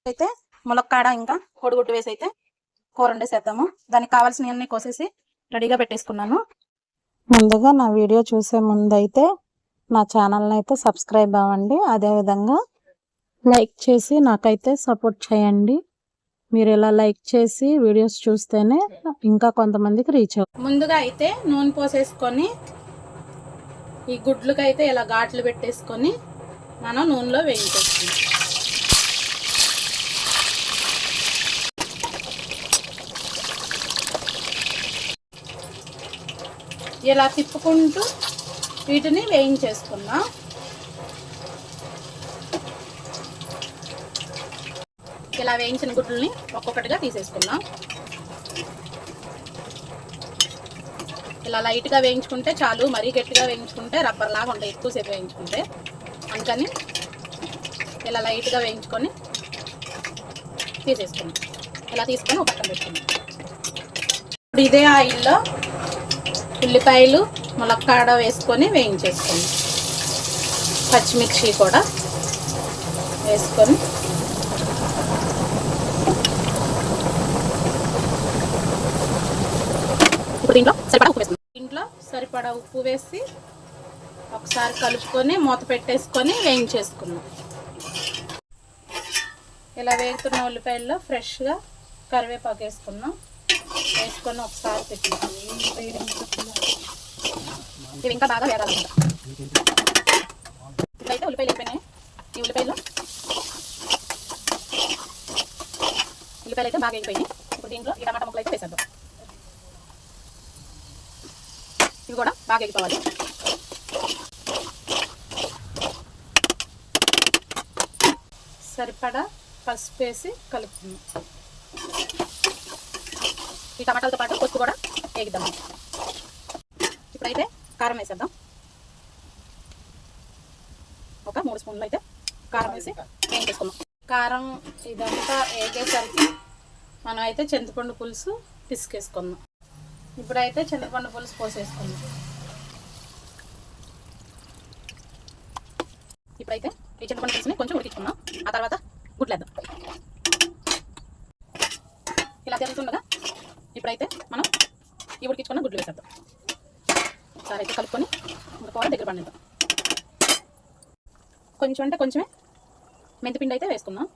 అయితే ములక్కాడ ఇంకా కోడిగుడ్డు వేసి అయితే కూర వండేసేద్దాము. దానికి కావాల్సినవన్నీ కోసేసి రెడీగా పెట్టేసుకున్నాను. ముందుగా నా వీడియో చూసే ముందైతే నా ఛానల్ని అయితే సబ్స్క్రైబ్ అవ్వండి. అదేవిధంగా లైక్ చేసి నాకైతే సపోర్ట్ చేయండి. మీరు ఇలా లైక్ చేసి వీడియోస్ చూస్తేనే ఇంకా కొంతమందికి రీచ్ అవుతుంది. ముందుగా అయితే నూనె పోసేసుకొని ఈ గుడ్లకైతే ఇలా ఘాట్లు పెట్టేసుకొని మనం నూనెలో వేయించేసుకుంటాం. ఇలా తిప్పుకుంటూ వీటిని వేయించేసుకుందాం. ఇలా వేయించిన గుడ్లని ఒక్కొక్కటిగా తీసేసుకుందాం. ఇలా లైట్గా వేయించుకుంటే చాలు, మరీ గట్టిగా వేయించుకుంటే రబ్బర్ లాగా ఉంటాయి ఎక్కువసేపు వేయించుకుంటే. అందుకని ఇలా లైట్గా వేయించుకొని తీసేసుకుందాం. ఇలా తీసుకొని ఒక పక్కన పెట్టుకుందాం. ఇప్పుడు ఇదే ఆయిల్లో ఉల్లిపాయలు ములక్కాడ వేసుకొని వేయించేసుకోండి. పచ్చిమిర్చి కూడా వేసుకొని ఇప్పుడు దీంట్లో సరిపడా ఉప్పు వేసి ఒకసారి కలుపుకొని మూత పెట్టేసుకొని వేయించేసుకున్నాం. ఇలా వేగుతున్న ఉల్లిపాయల్లో ఫ్రెష్గా కరివేపాకు వేసుకున్నాం. వేసుకొని ఒకసారి పెట్టుకున్నాం. ఇవి ఇంకా బాగా వేగాలన్నమాట. ఇప్పుడైతే ఉల్లిపాయలు అయిపోయినాయి. ఈ ఉల్లిపాయలు అయితే బాగా అయిపోయినాయి. ఇప్పుడు దీంట్లో ఈ టమాటా ముక్కలు అయితే వేసేద్దాం. ఇవి కూడా బాగా ఎగిపోవాలి. సరిపడా పసుపు వేసి కలుపుతున్నాం. ఈ టమాటాలతో పాటు పసుపు కూడా వేగిద్దాం. ఇప్పుడైతే కారం వేసేద్దాం. ఒక 3 స్పూన్లు అయితే కారం వేసి వేయించేసుకుందాం. కారం ఇదంతా వేగేసరికి మనం అయితే చింతపండు పులుసు పిసికేసుకుందాం. ఇప్పుడైతే చింతపండు పులుసు పోసేసుకుందాం. ఇప్పుడైతే ఈ చింతపండు పులుసుని కొంచెం ఉడికించుకుందాం. ఆ తర్వాత గుడ్లేద్దాం. ఇలా తెలుస్తుండగా ఇప్పుడైతే మనం ఈ ఉడికించుకున్న గుడ్లు వేసేద్దాం. ఒకసారి అయితే కలుపుకొని కూర దగ్గర పండిద్దాం. కొంచెం అంటే కొంచెమే మెంతిపిండి అయితే వేసుకుందాం.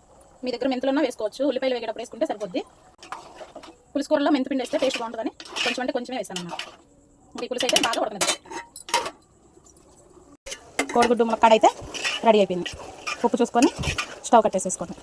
మీ దగ్గర మెంతులున్నా వేసుకోవచ్చు. ఉల్లిపాయలు వేగేటప్పుడు వేసుకుంటే సరిపోద్ది. పులుసు కూరలో మెంతిపిండి వేస్తే టేస్ట్ బాగుంటుందని కొంచెం అంటే కొంచెమే వేసాను అన్నమాట. ఈ పులుసు అయితే బాగా ఉడకనిద్దాం. కోడిగుడ్డు ములక్కాడ అయితే రెడీ అయిపోయింది. ఉప్పు చూసుకొని స్టవ్ కట్టేసేసుకోండి.